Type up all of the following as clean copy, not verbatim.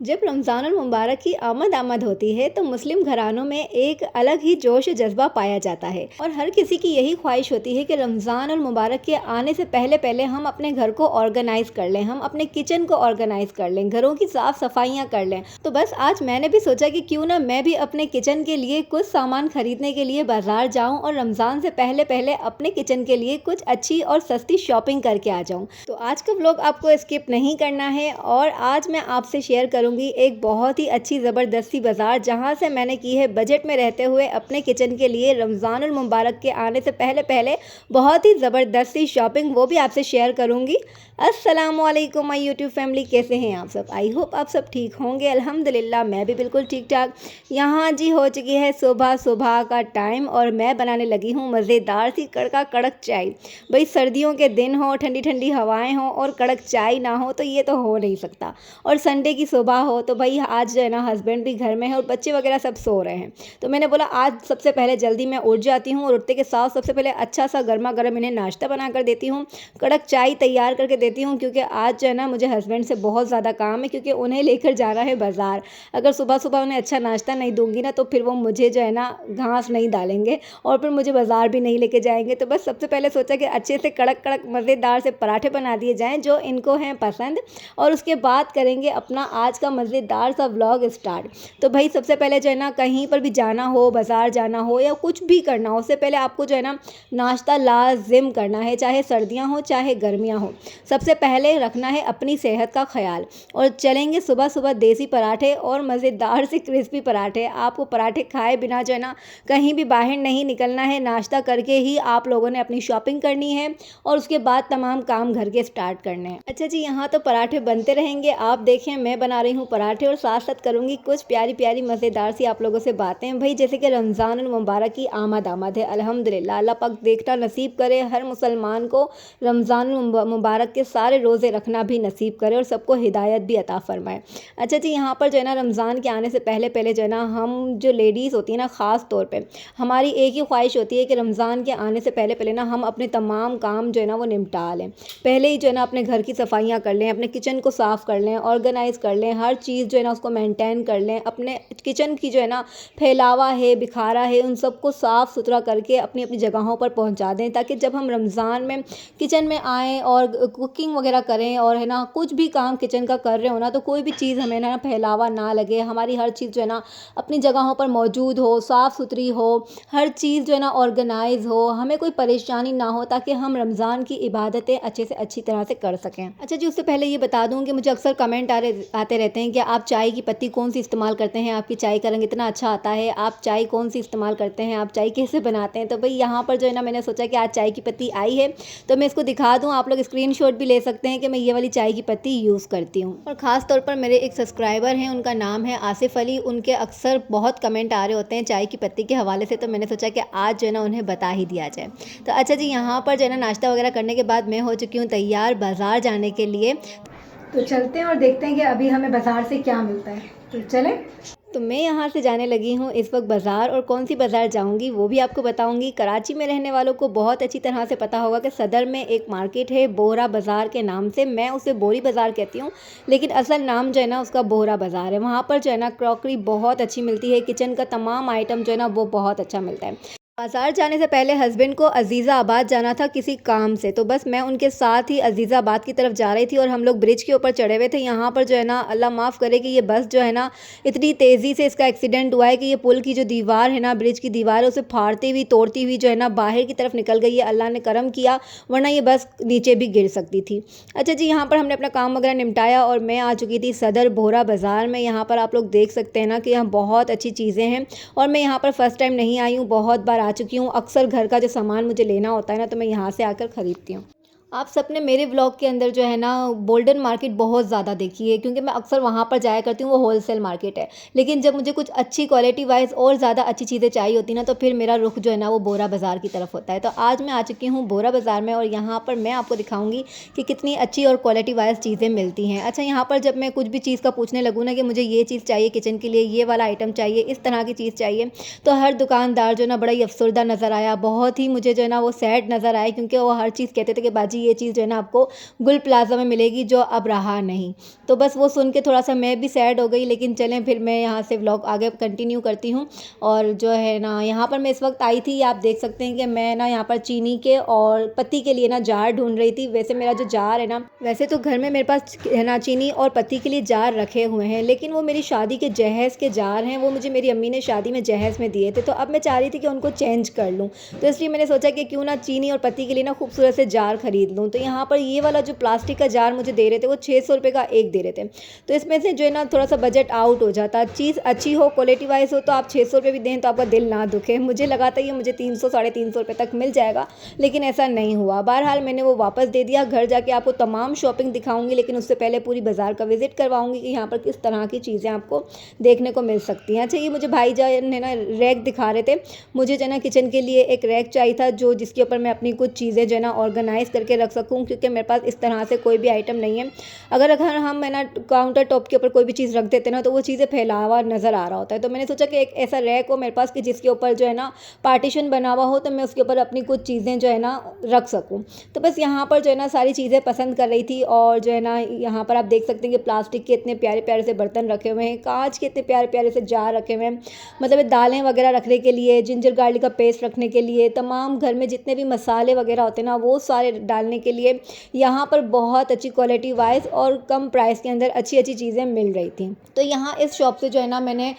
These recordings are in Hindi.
जब रमज़ानुल मुबारक की आमद होती है तो मुस्लिम घरानों में एक अलग ही जोश जज्बा पाया जाता है और हर किसी की यही ख्वाहिश होती है कि रमज़ानुल मुबारक के आने से पहले पहले हम अपने घर को ऑर्गेनाइज़ कर लें, हम अपने किचन को ऑर्गेनाइज़ कर लें, घरों की साफ़ सफाइयाँ कर लें। तो बस आज मैंने भी सोचा कि क्यों ना मैं भी अपने किचन के लिए कुछ सामान खरीदने के लिए बाज़ार जाऊँ और रमज़ान से पहले पहले अपने किचन के लिए कुछ अच्छी और सस्ती शॉपिंग करके आ जाऊँ। तो आज का व्लॉग आपको स्किप नहीं करना है और आज मैं आपसे शेयर करूँगी एक बहुत ही अच्छी ज़बरदस्ती बाज़ार जहाँ से मैंने की है बजट में रहते हुए अपने किचन के लिए रमज़ानुल मुबारक के आने से पहले पहले बहुत ही ज़बरदस्ती शॉपिंग, वो भी आपसे शेयर करूँगी। अस्सलामुअलैकुम माय यूट्यूब फैमिली, कैसे हैं आप सब? आई होप आप सब ठीक होंगे। अल्हम्दुलिल्लाह मैं भी बिल्कुल ठीक ठाक। यहाँ जी हो चुकी है सुबह सुबह का टाइम और मैं बनाने लगी हूँ मज़ेदार सी कड़का कड़क चाय। भाई सर्दियों के दिन हो, ठंडी ठंडी हवाएं हो और कड़क चाय ना हो तो ये तो हो नहीं सकता। और संडे की सुबह हो तो भाई आज जो है ना हस्बैंड भी घर में है और बच्चे वगैरह सब सो रहे हैं। तो मैंने बोला आज सबसे पहले जल्दी मैं उठ जाती हूँ और उठते के साथ सबसे पहले अच्छा सा गर्मा गर्म इन्हें नाश्ता बना कर देती हूँ, कड़क चाय तैयार करके देती हूँ, क्योंकि आज जो है ना मुझे हस्बैंड से बहुत ज़्यादा काम है क्योंकि उन्हें लेकर जाना है बाज़ार। अगर सुबह सुबह उन्हें अच्छा नाश्ता नहीं दूंगी ना तो फिर वो मुझे जो है ना घास नहीं डालेंगे और फिर मुझे बाज़ार भी नहीं लेके जाएंगे। तो बस सबसे पहले सोचा कि अच्छे से कड़क कड़क मज़ेदार से पराठे बना दिए जाएँ जो इनको हैं पसंद, और उसके बाद करेंगे अपना आज का मज़ेदार सा व्लॉग स्टार्ट। तो भाई सबसे पहले जो है ना कहीं पर भी जाना हो, बाज़ार जाना हो या कुछ भी करना हो, उससे पहले आपको जो है ना नाश्ता लाजिम करना है, चाहे सर्दियां हो चाहे गर्मियां हो। सबसे पहले रखना है अपनी सेहत का ख्याल और चलेंगे सुबह सुबह देसी पराठे और मज़ेदार से क्रिस्पी पराठे। आपको पराठे खाए बिना जो है ना कहीं भी बाहर नहीं निकलना है, नाश्ता करके ही आप लोगों ने अपनी शॉपिंग करनी है और उसके बाद तमाम काम घर के स्टार्ट करने हैं। अच्छा जी, यहाँ तो पराठे बनते रहेंगे, आप देखें मैं बना रही हूँ पराठे और साथ साथ करूँगी कुछ प्यारी प्यारी मज़ेदार सी आप लोगों से बातें। भाई जैसे कि रमज़ानुल मुबारक की आमद है, अल्हम्दुलिल्लाह अल्लाह पाक देखना नसीब करे हर मुसलमान को रमज़ानुल मुबारक के सारे रोज़े रखना भी नसीब करे और सबको हिदायत भी अता फरमाए। अच्छा जी, यहाँ पर जो है ना रमज़ान के आने से पहले पहले जो है ना हम जो लेडीज़ होती है ना ख़ास तौर पे हमारी एक ही ख्वाहिश होती है कि रमज़ान के आने से पहले पहले ना हम अपने तमाम काम जो है ना वो निपटा लें। पहले ही जो है ना अपने घर की सफाइयाँ कर लें, अपने किचन को साफ़ कर लें, ऑर्गेनाइज़ कर लें, हर चीज़ जो है ना उसको मेंटेन कर लें, अपने किचन की जो है ना फैलावा है, बिखारा है, उन सबको साफ़ सुथरा करके अपनी अपनी जगहों पर पहुंचा दें, ताकि जब हम रमज़ान में किचन में आएँ और कुकिंग वगैरह करें और है ना कुछ भी काम किचन का कर रहे हो ना तो कोई भी चीज़ हमें ना फैलावा ना लगे, हमारी हर चीज़ जो है ना अपनी जगहों पर मौजूद हो, साफ़ सुथरी हो, हर चीज़ जो है ना ऑर्गेनाइज़ हो, हमें कोई परेशानी ना हो, ताकि हम रमज़ान की इबादतें अच्छे से अच्छी तरह से कर सकें। अच्छा जी, उससे पहले ये बता दूँ कि मुझे अक्सर कमेंट आते रहते हैं कि आप चाय की पत्ती कौन सी इस्तेमाल करते हैं, आपकी चाय का रंग इतना अच्छा आता है, आप चाय कौन सी इस्तेमाल करते हैं, आप चाय कैसे बनाते हैं। तो भाई यहाँ पर जो है ना मैंने सोचा कि आज चाय की पत्ती आई है तो मैं इसको दिखा दूँ, आप लोग स्क्रीनशॉट भी ले सकते हैं कि मैं ये वाली चाय की पत्ती यूज़ करती हूँ। और ख़ास तौर पर मेरे एक सब्सक्राइबर हैं, उनका नाम है आसिफ अली, उनके अक्सर बहुत कमेंट आ रहे होते हैं चाय की पत्ती के हवाले से, तो मैंने सोचा कि आज जो है ना उन्हें बता ही दिया जाए। तो अच्छा जी, यहाँ पर जो है ना नाश्ता वगैरह करने के बाद मैं हो चुकी हूँ तैयार बाज़ार जाने के लिए। तो चलते हैं और देखते हैं कि अभी हमें बाज़ार से क्या मिलता है। तो चलें। तो मैं यहाँ से जाने लगी हूँ इस वक्त बाज़ार, और कौन सी बाज़ार जाऊँगी वो भी आपको बताऊँगी। कराची में रहने वालों को बहुत अच्छी तरह से पता होगा कि सदर में एक मार्केट है बोहरा बाज़ार के नाम से, मैं उसे बोरी बाज़ार कहती हूँ लेकिन असल नाम जो है ना उसका बोहरा बाज़ार है। वहाँ पर जो है ना क्रॉकरी बहुत अच्छी मिलती है, किचन का तमाम आइटम जो है ना वो बहुत अच्छा मिलता है। बाज़ार जाने से पहले हस्बैंड को अज़ीज़ाबाद जाना था किसी काम से, तो बस मैं उनके साथ ही अज़ीज़ाबाद की तरफ जा रही थी और हम लोग ब्रिज के ऊपर चढ़े हुए थे। यहाँ पर जो है ना अल्लाह माफ़ करे कि ये बस जो है ना इतनी तेज़ी से इसका एक्सीडेंट हुआ है कि ये पुल की जो दीवार है ना, ब्रिज की दीवार है, उसे फाड़ती हुई तोड़ती हुई जो है ना बाहर की तरफ निकल गई है। अल्लाह ने करम किया, वरना ये बस नीचे भी गिर सकती थी। अच्छा जी, यहाँ पर हमने अपना काम वगैरह निपटाया और मैं आ चुकी थी सदर बोहरा बाज़ार में। यहाँ पर आप लोग देख सकते हैं ना कि यहाँ बहुत अच्छी चीज़ें हैं और मैं यहाँ पर फ़र्स्ट टाइम नहीं आई हूँ, बहुत बार आ चुकी हूँ। अक्सर घर का जो सामान मुझे लेना होता है ना तो मैं यहाँ से आकर ख़रीदती हूँ। आप सबने मेरे व्लॉग के अंदर जो है ना गोल्डन मार्केट बहुत ज़्यादा देखी है, क्योंकि मैं अक्सर वहाँ पर जाया करती हूँ, वो होलसेल मार्केट है। लेकिन जब मुझे कुछ अच्छी क्वालिटी वाइज और ज़्यादा अच्छी चीज़ें चाहिए होती ना तो फिर मेरा रुख जो है ना वो बोरा बाज़ार की तरफ होता है। तो आज मैं आ चुकी हूँ बोरा बाज़ार में और यहाँ पर मैं आपको दिखाऊँगी कि कितनी अच्छी और क्वालिटी वाइज चीज़ें मिलती हैं। अच्छा, यहाँ पर जब मैं कुछ भी चीज़ का पूछने लगूँ ना कि मुझे ये चीज़ चाहिए किचन के लिए, ये वाला आइटम चाहिए, इस तरह की चीज़ चाहिए, तो हर दुकानदार जो है ना बड़ा ही अफसरदा नज़र आया, बहुत ही मुझे जो है ना वो सैड नज़र आया, क्योंकि वो हर चीज़ कहते थे कि बाजी ये चीज़ जो है ना आपको गुल प्लाज़ा में मिलेगी, जो अब रहा नहीं। तो बस वो सुन के थोड़ा-सा मैं भी सैड हो गई, लेकिन चलें फिर मैं यहाँ से व्लॉग आगे कंटिन्यू करती हूँ। और जो है ना यहाँ पर मैं इस वक्त आई थी, आप देख सकते हैं कि मैं ना यहाँ पर चीनी के और पत्ती के लिए ना जार ढूंढ रही थी। वैसे मेरा जो जार है ना, वैसे तो घर में मेरे पास है ना चीनी और पत्ती के लिए जार रखे हुए हैं, लेकिन वो मेरी शादी के जहेज़ के जार हैं। वो मुझे मेरी अम्मी ने शादी में जहेज़ में दिए थे, तो अब मैं चाह रही थी कि उनको चेंज कर लूँ। तो इसलिए मैंने सोचा कि क्यों ना चीनी और पत्ती के लिए ना खूबसूरत से जार खरीद लूँ। तो यहाँ पर ये वाला जो प्लास्टिक का जार मुझे दे रहे थे, वो 600 रुपये का एक दे रहे थे। तो इसमें से जो है ना थोड़ा सा बजट आउट हो जाता। चीज़ अच्छी हो, क्वालिटी वाइज हो, तो आप 600 रुपये भी दें तो आपका दिल ना दुखे। मुझे लगा था ये मुझे 300 साढ़े 300 रुपये तक मिल जाएगा, लेकिन ऐसा नहीं हुआ। बहरहाल मैंने वो वापस दे दिया। घर जाके आपको तमाम शॉपिंग दिखाऊंगी, लेकिन उससे पहले पूरी बाज़ार का विजिट करवाऊंगी कि यहाँ पर किस तरह की चीज़ें आपको देखने को मिल सकती हैं। अच्छा, ये मुझे भाई जान है ना रैक दिखा रहे थे। मुझे जो है ना किचन के लिए एक रैक चाहिए था, जो जिसके ऊपर मैं अपनी कुछ चीज़ें जो है ना ऑर्गेनाइज करके रख सकूँ, क्योंकि मेरे पास इस तरह से कोई भी आइटम नहीं है। अगर हम है ना काउंटर टॉप के ऊपर कोई भी चीज़ रख देते हैं ना, तो वो चीज़ें फैला हुआ नज़र आ रहा होता है। तो मैंने सोचा कि एक ऐसा रैक हो मेरे पास कि जिसके ऊपर जो है ना पार्टीशन बना हुआ हो, तो मैं उसके ऊपर अपनी कुछ चीज़ें जो है ना रख सकूँ। तो बस यहाँ पर जो है ना सारी चीज़ें पसंद कर रही थी, और जो है ना यहाँ पर आप देख सकते हैं कि प्लास्टिक के इतने प्यारे प्यारे से बर्तन रखे हुए हैं, कांच के इतने प्यारे प्यारे से जार रखे हुए हैं, मतलब दालें वगैरह रखने के लिए, जिंजर गार्लिक का पेस्ट रखने के लिए, तमाम घर में जितने भी मसाले वगैरह होते हैं ना वो सारे डालने के लिए यहाँ पर बहुत अच्छी क्वालिटी वाइज और कम प्राइस के अंदर अच्छी अच्छी चीज़ें मिल रही थी। तो यहाँ इस शॉप से जो है ना मैंने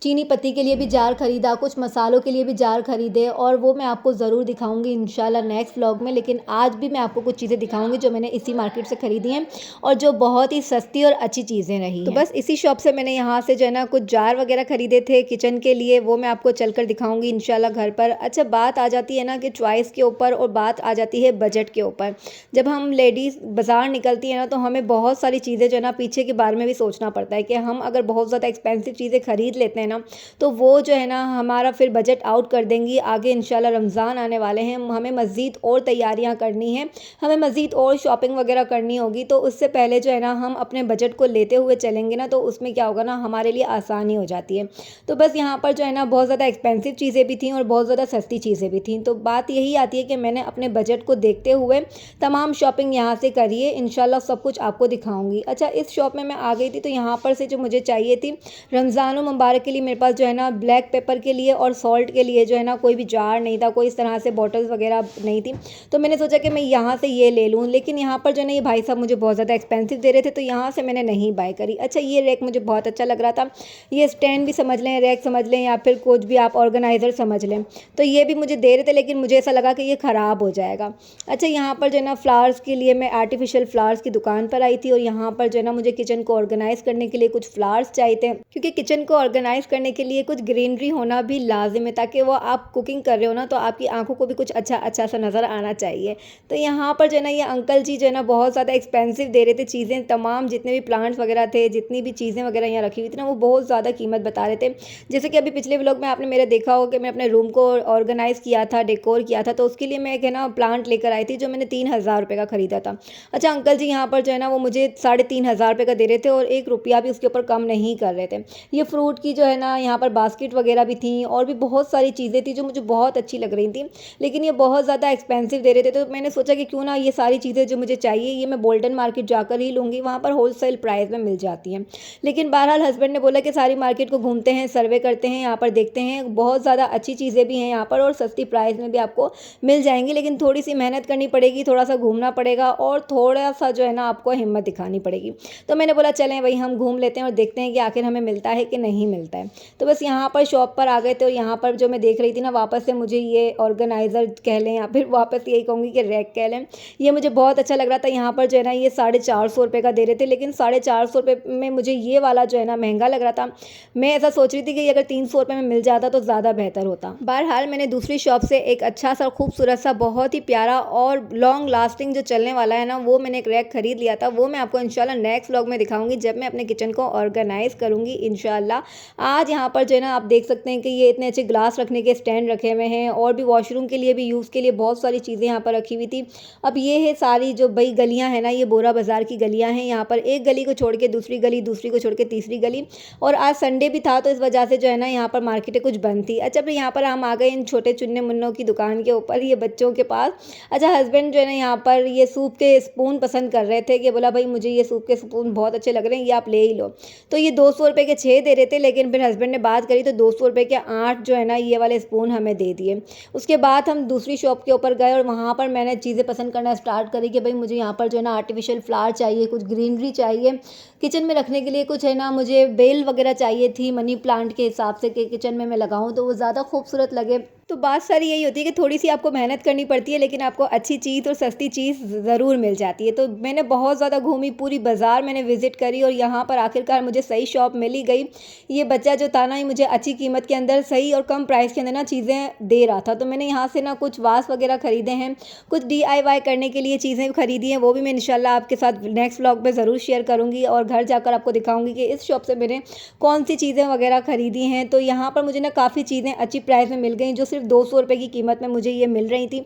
चीनी पत्ती के लिए भी जार खरीदा, कुछ मसालों के लिए भी जार खरीदे, और वो मैं आपको ज़रूर दिखाऊंगी इंशाल्लाह नेक्स्ट व्लॉग में। लेकिन आज भी मैं आपको कुछ चीज़ें दिखाऊंगी जो मैंने इसी मार्केट से खरीदी हैं और जो बहुत ही सस्ती और अच्छी चीज़ें रही। तो बस इसी शॉप से मैंने यहाँ से जो है ना कुछ जार वगैरह खरीदे थे किचन के लिए, वो मैं आपको चल कर दिखाऊँगी इंशाल्लाह घर पर। अच्छा, बात आ जाती है ना कि चॉइस के ऊपर, और बात आ जाती है बजट के ऊपर। जब हम लेडीज़ बाज़ार निकलती है ना, तो हमें बहुत सारी चीज़ें जो है ना पीछे के बारे में भी सोचना पड़ता है कि हम अगर बहुत ज़्यादा एक्सपेंसिव चीज़ें खरीद लेते हैं ना, तो वो जो है ना हमारा फिर बजट आउट कर देंगी। आगे इंशाल्लाह रमज़ान आने वाले हैं, हमें मज़ीद और तैयारियां करनी है, हमें मज़ीद और शॉपिंग वगैरह करनी होगी। तो उससे पहले जो है ना हम अपने बजट को लेते हुए चलेंगे ना, तो उसमें क्या होगा ना हमारे लिए आसानी हो जाती है। तो बस यहाँ पर जो है ना बहुत ज़्यादा एक्सपेंसिव चीज़ें भी थी और बहुत ज़्यादा सस्ती चीज़ें भी थी। तो बात यही आती है कि मैंने अपने बजट को देखते हुए तमाम शॉपिंग यहाँ से करी है। इंशाल्लाह सब कुछ आपको दिखाऊंगी। अच्छा, इस शॉप में मैं आ गई थी, तो यहाँ पर से जो मुझे चाहिए थी रमज़ान मुबारक के लिए, मेरे पास जो है ना ब्लैक पेपर के लिए और सॉल्ट के लिए जो है ना कोई भी जार नहीं था, कोई इस तरह से बॉटल्स वगैरह नहीं थी। तो मैंने सोचा कि मैं यहाँ से ये ले लूँ, लेकिन यहाँ पर जो है ना ये भाई साहब मुझे बहुत ज़्यादा एक्सपेंसिव दे रहे थे, तो यहाँ से मैंने नहीं बाय करी। अच्छा, ये रैक मुझे बहुत अच्छा लग रहा था। ये स्टैंड भी समझ लें, रैक समझ लें, या फिर कुछ भी आप ऑर्गेनाइज़र समझ लें। तो ये भी मुझे दे रहे थे, लेकिन मुझे ऐसा लगा कि ये ख़राब हो जाएगा। अच्छा, यहाँ पर जो है ना फ्लावर्स के लिए मैं आर्टिफिशियल फ्लावर्स की दुकान पर आई थी, और यहाँ पर जो है ना मुझे किचन को ऑर्गेनाइज़ करने के लिए कुछ फ्लावर्स चाहिए थे, क्योंकि किचन को ऑर्गेनाइज़ करने के लिए कुछ ग्रीनरी होना भी लाजिम है, ताकि वो आप कुकिंग कर रहे हो ना तो आपकी आंखों को भी कुछ अच्छा अच्छा सा नज़र आना चाहिए। तो यहाँ पर जो है ना ये अंकल जी जो है ना बहुत ज़्यादा एक्सपेंसिव दे रहे थे चीज़ें, तमाम जितने भी प्लांट्स वगैरह थे, जितनी भी चीज़ें वगैरह यहाँ रखी हुई थी ना, वो बहुत ज़्यादा कीमत बता रहे थे। जैसे कि अभी पिछले व्लॉग में आपने मेरा देखा हो कि मैं अपने रूम को ऑर्गेनाइज़ किया था, डेकोर किया था, तो उसके लिए मैं एक है ना प्लांट लेकर आई थी, जो मैंने 3000 रुपये का खरीदा था। अच्छा, अंकल जी यहाँ पर जो है ना वो मुझे 3500 रुपये का दे रहे थे, और 1 रुपया भी उसके ऊपर कम नहीं कर रहे थे। ये फ्रूट की जो है ना यहाँ पर बास्केट वगैरह भी थी, और भी बहुत सारी चीज़ें थी जो मुझे बहुत अच्छी लग रही थी, लेकिन ये बहुत ज़्यादा एक्सपेंसिव दे रहे थे। तो मैंने सोचा कि क्यों ना ये सारी चीज़ें जो मुझे चाहिए ये मैं गोल्डन मार्केट जाकर ही लूँगी, वहाँ पर होलसेल प्राइस में मिल जाती हैं। लेकिन बहरहाल हस्बैंड ने बोला कि सारी मार्केट को घूमते हैं, सर्वे करते हैं, यहाँ पर देखते हैं, बहुत ज़्यादा अच्छी चीज़ें भी हैं यहाँ पर, और सस्ती प्राइस में भी आपको मिल जाएंगी। लेकिन थोड़ी सी मेहनत करनी पड़ेगी, थोड़ा सा घूमना पड़ेगा, और थोड़ा सा जो है ना आपको हिम्मत दिखानी पड़ेगी। तो मैंने बोला चलें वही हम घूम लेते हैं और देखते हैं कि आखिर हमें मिलता है कि नहीं मिलता है। तो बस यहाँ पर शॉप पर आ गए थे, और यहाँ पर जो मैं देख रही थी ना, वापस से मुझे ये ऑर्गेनाइज़र कह लें या फिर वापस यही कहूँगी कि रैक कह लें, ये मुझे बहुत अच्छा लग रहा था। यहाँ पर जो है ना ये 450 रुपये का दे रहे थे, लेकिन 450 रुपये में मुझे ये वाला जो है ना महंगा लग रहा था। मैं ऐसा सोच रही थी कि अगर 300 रुपये में मिल जाता तो ज़्यादा बेहतर होता। बहरहाल मैंने दूसरी शॉप से एक अच्छा सा खूबसूरत सा बहुत ही प्यारा और लॉन्ग लास्टिंग जो चलने वाला है ना, वो मैंने एक रैक खरीद लिया था। वो मैं आपको इंशाल्लाह नेक्स्ट व्लॉग में दिखाऊंगी, जब मैं अपने किचन को ऑर्गेनाइज़ करूँगी इंशाल्लाह। साथ यहाँ पर जो है ना आप देख सकते हैं कि ये इतने अच्छे ग्लास रखने के स्टैंड रखे हुए हैं और भी वॉशरूम के लिए भी यूज़ के लिए बहुत सारी चीज़ें यहाँ पर रखी हुई थी। अब ये है सारी जो भाई गलियाँ हैं ना, ये बोरा बाज़ार की गलियाँ हैं। यहाँ पर एक गली को छोड़ के दूसरी गली, दूसरी को छोड़ के तीसरी गली, और आज संडे भी था तो इस वजह से जो है ना यहाँ पर मार्केटें कुछ बंद थी। अच्छा, फिर यहाँ पर हम आ गए इन छोटे चुन्ने मुन्नों की दुकान के ऊपर, ये बच्चों के पास। अच्छा, हस्बैंड जो है ना यहाँ पर ये सूप के स्पून पसंद कर रहे थे कि बोला भाई मुझे ये सूप के स्पून बहुत अच्छे लग रहे हैं, ये आप ले ही लो। तो ये 200 रुपये के 6 दे रहे थे, लेकिन फिर हस्बैंड ने बात करी तो 200 रुपये के 8 जो है ना ये वाले स्पून हमें दे दिए। उसके बाद हम दूसरी शॉप के ऊपर गए और वहाँ पर मैंने चीज़ें पसंद करना स्टार्ट करी कि भाई मुझे यहाँ पर जो है ना आर्टिफिशियल फ्लावर चाहिए, कुछ ग्रीनरी चाहिए किचन में रखने के लिए, कुछ है ना मुझे बेल वगैरह चाहिए थी मनी प्लांट के हिसाब से कि किचन में मैं लगाऊं तो वो ज़्यादा खूबसूरत लगे। तो बात सारी यही होती है कि थोड़ी सी आपको मेहनत करनी पड़ती है, लेकिन आपको अच्छी चीज़ और सस्ती चीज़ ज़रूर मिल जाती है। तो मैंने बहुत ज़्यादा घूमी, पूरी बाज़ार मैंने विज़िट करी और यहाँ पर आखिरकार मुझे सही शॉप मिल ही गई। ये बच्चा जो था ना, ये मुझे अच्छी कीमत के अंदर सही और कम प्राइस के अंदर ना चीज़ें दे रहा था। तो मैंने यहाँ से ना कुछ वास वगैरह ख़रीदे हैं, कुछ DIY करने के लिए चीज़ें खरीदी हैं, वो भी मैं इंशाल्लाह आपके साथ नेक्स्ट व्लॉग में ज़रूर शेयर करूँगी और घर जाकर आपको दिखाऊँगी कि इस शॉप से मैंने कौन सी चीज़ें वगैरह ख़रीदी हैं। तो यहाँ पर मुझे ना काफ़ी चीज़ें अच्छी प्राइस में मिल गई, जो सिर्फ 200 रुपये की कीमत में मुझे ये मिल रही थी।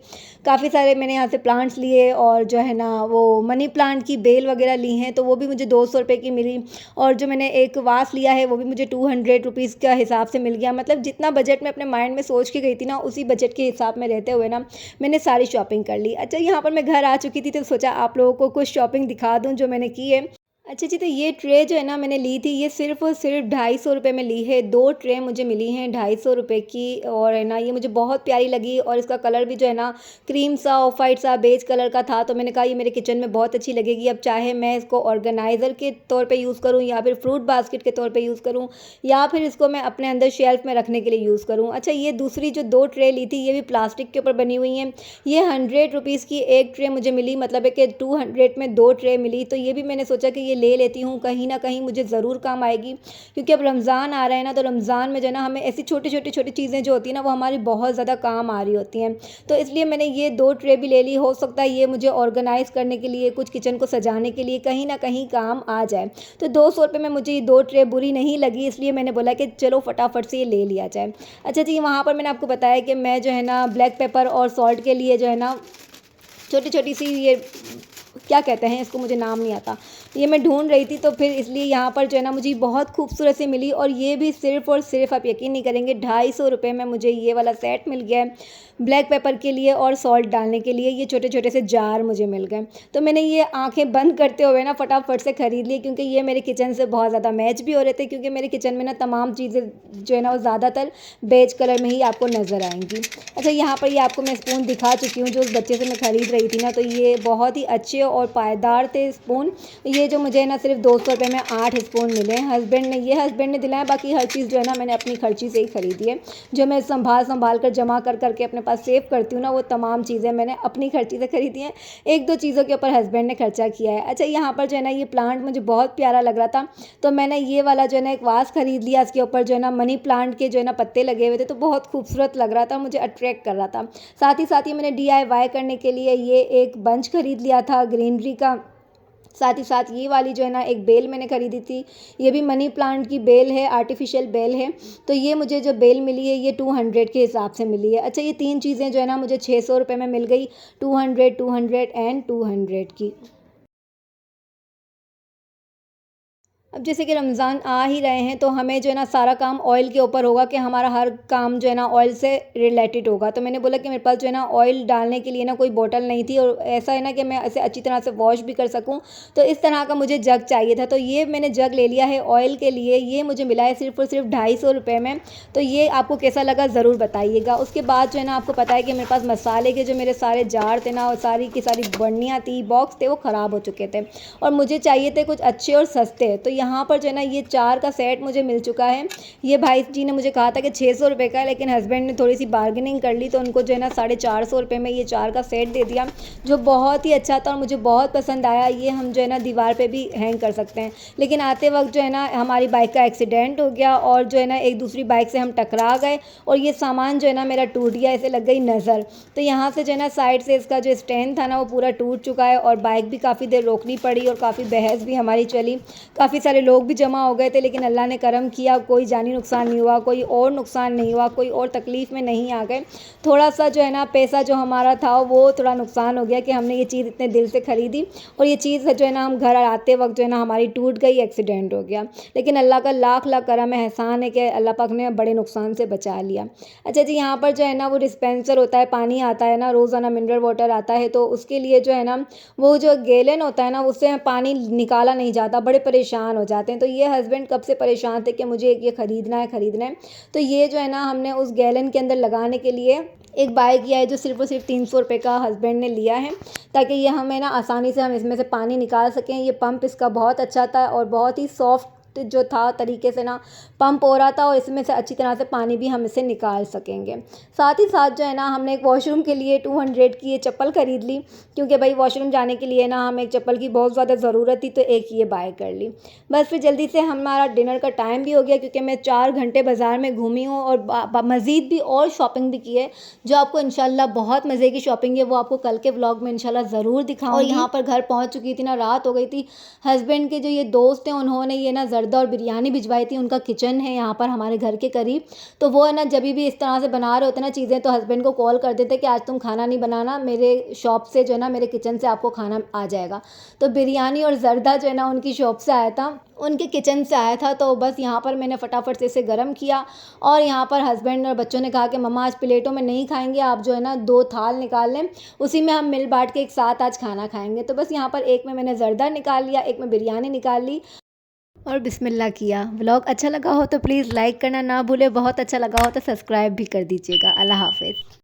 काफ़ी सारे मैंने यहाँ से प्लांट्स लिए और जो है ना वो मनी प्लांट की बेल वगैरह ली हैं, तो वो भी मुझे 200 रुपये की मिली। और जो मैंने एक वास लिया है वो भी मुझे 200 रुपीज़ का हिसाब से मिल गया। मतलब जितना बजट में अपने माइंड में सोच के गई थी ना, उसी बजट के हिसाब में रहते हुए ना मैंने सारी शॉपिंग कर ली। अच्छा, यहाँ पर मैं घर आ चुकी थी तो सोचा आप लोगों को कुछ शॉपिंग दिखा दूँ जो मैंने की है। अच्छा जी, तो ये ट्रे जो है ना मैंने ली थी, ये सिर्फ़ और सिर्फ 250 रुपये में ली है। 2 ट्रे मुझे मिली हैं 250 रुपये की, और है ना ये मुझे बहुत प्यारी लगी और इसका कलर भी जो है ना क्रीम सा, ऑफ वाइट सा, बेज कलर का था। तो मैंने कहा ये मेरे किचन में बहुत अच्छी लगेगी। अब चाहे मैं इसको ऑर्गेनाइज़र के तौर पे यूज़ करूँ या फिर फ्रूट बास्केट के तौर पे यूज़ करूँ या फिर इसको मैं अपने अंदर शेल्फ़ में रखने के लिए यूज़ करूँ। अच्छा, ये दूसरी जो 2 ट्रे ली थी ये भी प्लास्टिक के ऊपर बनी हुई हैं। ये 100 रुपीज़ की एक ट्रे मुझे मिली, मतलब है कि 200 में 2 ट्रे मिली। तो ये भी मैंने सोचा कि ये ले लेती हूँ, कहीं ना कहीं मुझे ज़रूर काम आएगी, क्योंकि अब रमज़ान आ रहा है ना, तो रमज़ान में जो है ना हमें ऐसी छोटी छोटी चीज़ें जो होती हैं ना वो हमारी बहुत ज़्यादा काम आ रही होती हैं। तो इसलिए मैंने ये 2 ट्रे भी ले ली। हो सकता है ये मुझे ऑर्गेनाइज़ करने के लिए, कुछ किचन को सजाने के लिए कहीं ना कहीं काम आ जाए। तो 200 रुपये में मुझे ये 2 ट्रे बुरी नहीं लगी, इसलिए मैंने बोला कि चलो फटाफट से ये ले लिया जाए। अच्छा जी, वहाँ पर मैंने आपको बताया कि मैं जो है ना ब्लैक पेपर और सॉल्ट के लिए जो है ना छोटी छोटी सी ये क्या कहते हैं इसको, मुझे नाम नहीं आता, ये मैं ढूंढ रही थी। तो फिर इसलिए यहाँ पर जो है ना मुझे बहुत खूबसूरत सी मिली, और ये भी सिर्फ़ और सिर्फ आप यकीन नहीं करेंगे 250 रुपये में मुझे ये वाला सेट मिल गया है। ब्लैक पेपर के लिए और सॉल्ट डालने के लिए ये छोटे छोटे से जार मुझे मिल गए। तो मैंने ये आंखें बंद करते हुए ना फटाफट से ख़रीद लिए, क्योंकि ये मेरे किचन से बहुत ज़्यादा मैच भी हो रहे थे, क्योंकि मेरे किचन में ना तमाम चीज़ें जो है ना वो ज़्यादातर बेज कलर में ही आपको नज़र आएंगी। अच्छा, यहाँ पर ये आपको मैं स्पून दिखा चुकी हूँ जो उस बच्चे से मैं ख़रीद रही थी ना, तो ये बहुत ही अच्छे और पायदार थे स्पून। ये जो मुझे ना सिर्फ 200 रुपये में 8 स्पून मिले हैं। हस्बैंड ने दिलाया, बाकी हर चीज़ जो है ना मैंने अपनी खर्ची से ही ख़रीदी है। जो मैं संभाल कर जमा कर करके अपने पास सेव करती हूँ ना, वो तमाम चीज़ें मैंने अपनी खर्ची से खरीदी हैं। 1-2 चीज़ों के ऊपर हस्बैंड ने खर्चा किया है। अच्छा, यहाँ पर जो है ना ये प्लांट मुझे बहुत प्यारा लग रहा था, तो मैंने ये वाला जो है ना एक वास ख़रीद लिया। इसके ऊपर जो है ना मनी प्लांट के जो है ना पत्ते लगे हुए थे, तो बहुत खूबसूरत लग रहा था, मुझे अट्रैक्ट कर रहा था। साथ ही मैंने DIY करने के लिए ये एक बंच खरीद लिया था ग्रीनरी का। साथ ही साथ ये वाली जो है ना एक बेल मैंने ख़रीदी थी, ये भी मनी प्लांट की बेल है, आर्टिफिशियल बेल है। तो ये मुझे जो बेल मिली है ये 200 के हिसाब से मिली है। अच्छा, ये 3 चीज़ें जो है ना मुझे 600 रुपये में मिल गई, 200 एंड 200 की। अब जैसे कि रमज़ान आ ही रहे हैं, तो हमें जो है ना सारा काम ऑयल के ऊपर होगा कि हमारा हर काम जो है ना ऑयल से रिलेटेड होगा। तो मैंने बोला कि मेरे पास जो है ना ऑयल डालने के लिए ना कोई बोतल नहीं थी, और ऐसा है ना कि मैं इसे अच्छी तरह से वॉश भी कर सकूं, तो इस तरह का मुझे जग चाहिए था। तो ये मैंने जग ले लिया है ऑयल के लिए। ये मुझे मिला है सिर्फ और सिर्फ 250 रुपये में। तो ये आपको कैसा लगा ज़रूर बताइएगा। उसके बाद जो है ना आपको पता है कि मेरे पास मसाले के जो मेरे सारे जार थे ना और सारी की सारी बर्नियाँ थी, बॉक्स थे, वो ख़राब हो चुके थे और मुझे चाहिए थे कुछ अच्छे और सस्ते। तो यहाँ पर जो है ना ये 4 का सेट मुझे मिल चुका है। ये भाई जी ने मुझे कहा था कि 600 रुपये का है, लेकिन हस्बैंड ने थोड़ी सी बार्गेनिंग कर ली, तो उनको जो है ना 450 रुपये में ये 4 का सेट दे दिया, जो बहुत ही अच्छा था और मुझे बहुत पसंद आया। ये हम जो है ना दीवार पे भी हैंग कर सकते हैं। लेकिन आते वक्त जो है ना हमारी बाइक का एक्सीडेंट हो गया और जो है ना एक दूसरी बाइक से हम टकरा गए और ये सामान जो है ना मेरा टूट गया, इसे लग गई नज़र। तो यहाँ से जो है ना साइड से इसका जो स्टैंड था ना वो पूरा टूट चुका है और बाइक भी काफ़ी देर रोकनी पड़ी और काफ़ी बहस भी हमारी चली। काफ़ी सारे सारे लोग भी जमा हो गए थे, लेकिन अल्लाह ने करम किया, कोई जानी नुकसान नहीं हुआ, कोई और नुकसान नहीं हुआ, कोई और तकलीफ़ में नहीं आ गए। थोड़ा-सा जो है ना पैसा जो हमारा था वो थोड़ा नुकसान हो गया कि हमने ये चीज़ इतने दिल से ख़रीदी और ये चीज़ जो है ना हम घर आते वक़्त जो है ना हमारी टूट गई, एक्सीडेंट हो गया। लेकिन अल्लाह का लाख-लाख करम है, एहसान है कि अल्लाह पाक ने बड़े नुकसान से बचा लिया। अच्छा जी, यहाँ पर जो है ना वो डिस्पेंसर होता है, पानी आता है ना, रोज़ाना मिनरल वाटर आता है, तो उसके लिए जो है ना वो जो गैलन होता है ना उससे पानी निकाला नहीं जाता, बड़े परेशान हो जाते हैं। तो ये हस्बैंड कब से परेशान थे कि मुझे ये खरीदना है, खरीदना है। तो ये जो है ना हमने उस गैलन के अंदर लगाने के लिए एक बाय किया है, जो सिर्फ़ और सिर्फ 300 रुपये का हस्बैंड ने लिया है, ताकि ये हमें ना आसानी से हम इसमें से पानी निकाल सकें। ये पंप इसका बहुत अच्छा था और बहुत ही सॉफ्ट जो था तरीके से ना पंप हो रहा था और इसमें से अच्छी तरह से पानी भी हम इसे निकाल सकेंगे। साथ ही साथ जो है ना हमने एक वॉशरूम के लिए 200 की ये चप्पल ख़रीद ली, क्योंकि भाई वॉशरूम जाने के लिए ना हमें एक चप्पल की बहुत ज़्यादा ज़रूरत थी, तो एक ये बाय कर ली। बस फिर जल्दी से हमारा डिनर का टाइम भी हो गया, क्योंकि मैं 4 घंटे बाज़ार में घूमी हूँ और मज़ीद भी और शॉपिंग भी की है, जो आपको इंशाल्लाह बहुत मज़े की शॉपिंग है वो आपको कल के व्लॉग में इंशाल्लाह ज़रूर दिखाऊंगी। और यहाँ पर घर पहुँच चुकी थी ना, रात हो गई थी। हस्बैंड के जो ये दोस्त हैं उन्होंने ये ना ज़र्दा और बिरयानी भिजवाई थी। उनका किचन है यहाँ पर हमारे घर के करीब, तो वो है ना जब भी इस तरह से बना रहे होते ना चीज़ें, तो हस्बैंड को कॉल कर देते कि आज तुम खाना नहीं बनाना, मेरे शॉप से जो है ना मेरे किचन से आपको खाना आ जाएगा। तो बिरयानी और ज़र्दा जो है ना उनकी शॉप से आया था, उनके किचन से आया था। तो बस यहाँ पर मैंने फटाफट से इसे गर्म किया और यहाँ पर हस्बैंड और बच्चों ने कहा कि मम्मा आज प्लेटों में नहीं खाएंगे, आप जो है ना 2 थाल निकाल लें, उसी में हम मिल बांट के एक साथ आज खाना खाएंगे। तो बस यहाँ पर एक में मैंने ज़र्दा निकाल लिया, एक में बिरयानी निकाल ली और बिस्मिल्लाह किया। व्लॉग अच्छा लगा हो तो प्लीज़ लाइक करना ना भूलें, बहुत अच्छा लगा हो तो सब्सक्राइब भी कर दीजिएगा। अल्लाह हाफ़िज़।